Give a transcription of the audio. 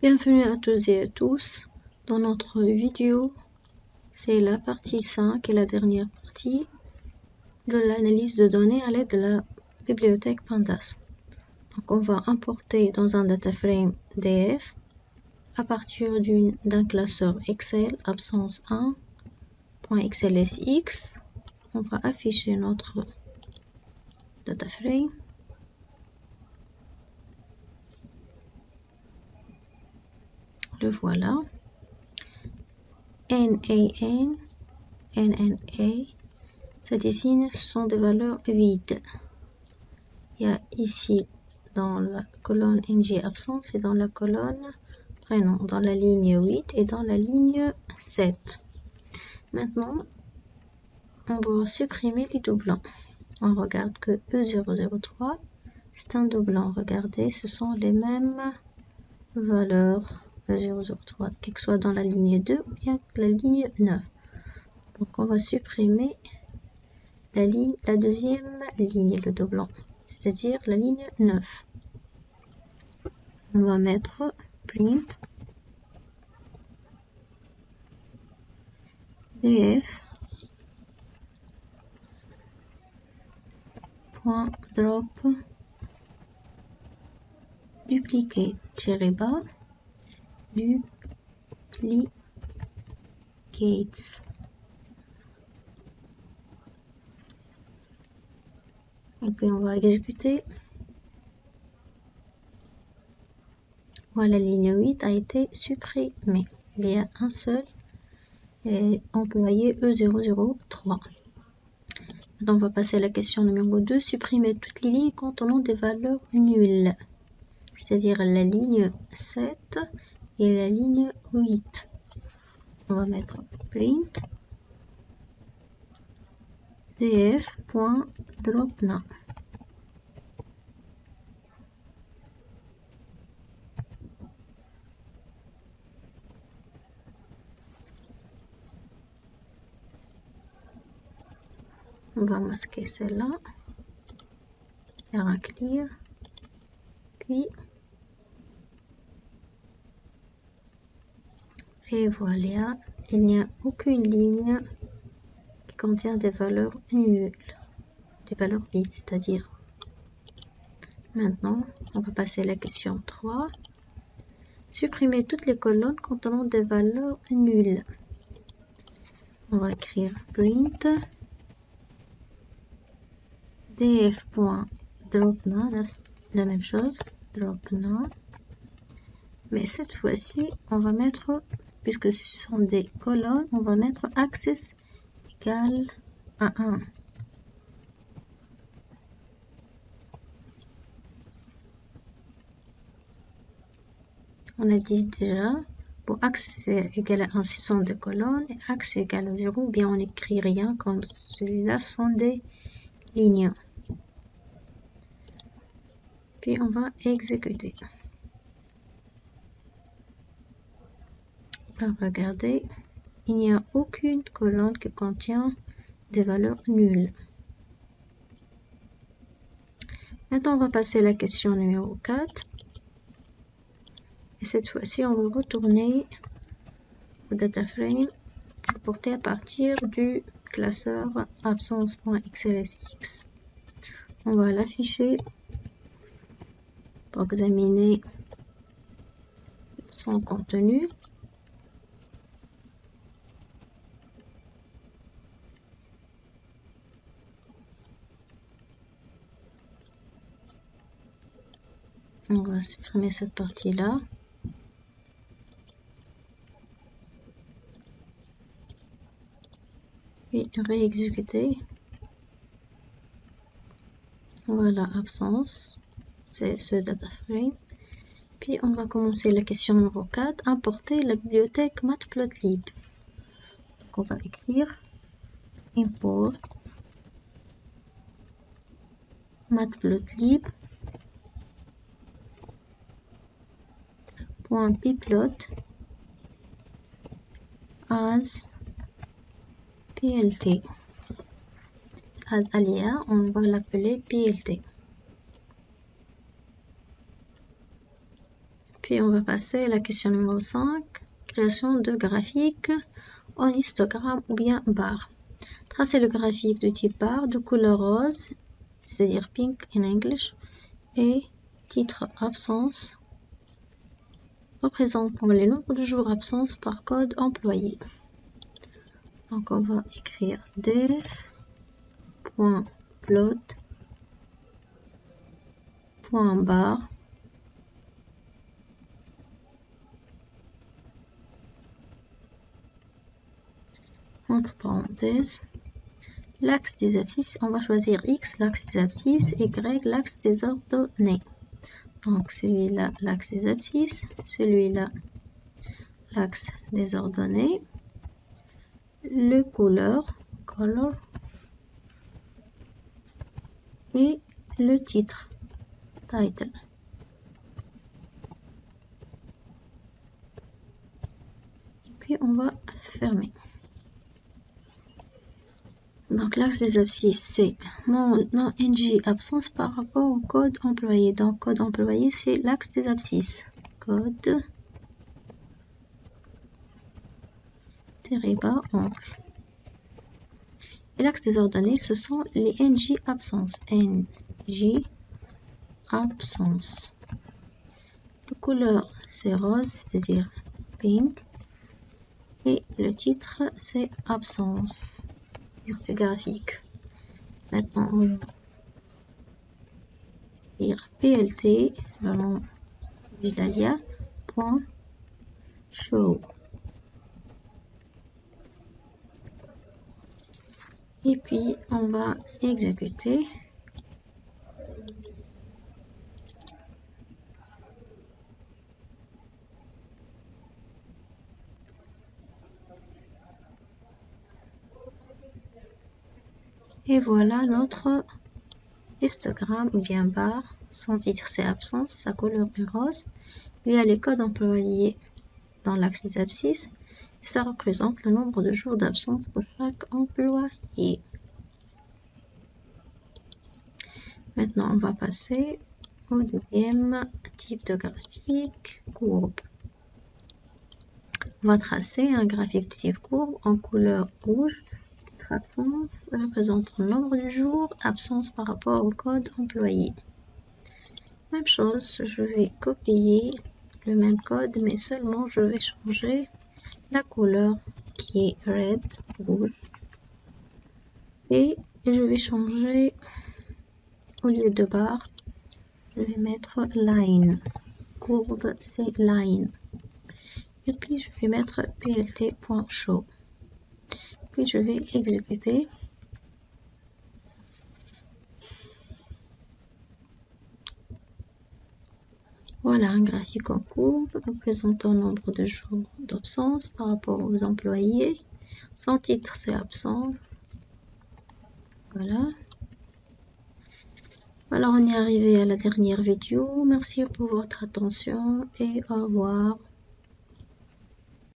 Bienvenue à tous et à tous dans notre vidéo. C'est la partie 5 et la dernière partie de l'analyse de données à l'aide de la bibliothèque Pandas. Donc on va importer dans un data frame DF à partir d'un classeur Excel absence 1.xlsx. On va afficher notre data frame. Le voilà. NaN, NNA, ça désigne, ce sont des valeurs vides. Il y a ici dans la colonne NG absence et dans la colonne prénom, dans la ligne 8 et dans la ligne 7. Maintenant, on va supprimer les doublons. On regarde que E003, c'est un doublon. Regardez, ce sont les mêmes valeurs. E003, que ce soit dans la ligne 2 ou bien la ligne 9. Donc on va supprimer la deuxième ligne, le doublon, c'est-à-dire la ligne 9. On va mettre print df .drop duplicate -bas duplicates. Et puis on va exécuter. Voilà, la ligne 8 a été supprimée. Il y a un seul employé E003. Maintenant, on va passer à la question numéro 2. Supprimer toutes les lignes contenant des valeurs nulles, c'est-à-dire la ligne 7 et la ligne 8. On va mettre print df.dropNum. On va masquer celle-là, faire un clear, puis et voilà, il n'y a aucune ligne qui contient des valeurs nulles, des valeurs vides, c'est-à-dire. Maintenant, on va passer à la question 3. Supprimer toutes les colonnes contenant des valeurs nulles. On va écrire print df.dropNum, la même chose, dropNum. Mais cette fois-ci, on va mettre, puisque ce sont des colonnes, on va mettre access égale à 1. On a dit déjà, pour axe égale à 1, ce sont des colonnes, et axe égale à 0, ou bien on n'écrit rien, comme celui-là, sont des lignes. Puis on va exécuter. Alors, regardez, il n'y a aucune colonne qui contient des valeurs nulles. Maintenant, on va passer à la question numéro 4. Et cette fois-ci, on va retourner au data frame importé à partir du classeur absence.xlsx. On va l'afficher pour examiner son contenu. On va supprimer cette partie-là. Puis réexécuter. Voilà, absence. C'est ce data frame. Puis on va commencer la question numéro 4. Importer la bibliothèque matplotlib. Donc on va écrire import matplotlib .pyplot as plt. As alia, on va l'appeler plt. puis on va passer à la question numéro 5, création de graphique en histogramme ou bien barre. Tracez le graphique de type barre de couleur rose, c'est-à-dire pink in English, et titre absence représentant les nombres de jours absence par code employé. Donc on va écrire def.plot.bar entre parenthèses l'axe des abscisses, on va choisir X, l'axe des abscisses, Y, l'axe des ordonnées. Donc celui-là, l'axe des abscisses, celui-là, l'axe des ordonnées, le color, et le titre, title. Et puis on va fermer. Donc l'axe des abscisses, c'est non ng absence par rapport au code employé. Donc code employé, c'est l'axe des abscisses. Code -bas oncle. Et l'axe des ordonnées, ce sont les ng absence. ng absence. Le couleur, c'est rose, c'est-à-dire pink. Et le titre, c'est absence. Graphique. Maintenant, on va lire plt, le nom Vidalia, .show. Et puis, on va exécuter. Et voilà notre histogramme ou bien barre. Son titre c'est absence, sa couleur est rose. Il y a les codes employés dans l'axe des abscisses. Et ça représente le nombre de jours d'absence pour chaque employé. Maintenant, on va passer au deuxième type de graphique, courbe. On va tracer un graphique de type courbe en couleur rouge. Absence représente le nombre du jour, absence par rapport au code employé. Même chose, je vais copier le même code, mais seulement je vais changer la couleur qui est red, rouge. Et je vais changer, au lieu de barre, je vais mettre line. Courbe, c'est line. Et puis je vais mettre plt.show. Puis je vais exécuter. Voilà un graphique en courbe représentant le nombre de jours d'absence par rapport aux employés. Son titre c'est absence. Voilà. Voilà, on est arrivé à la dernière vidéo. Merci pour votre attention et au revoir.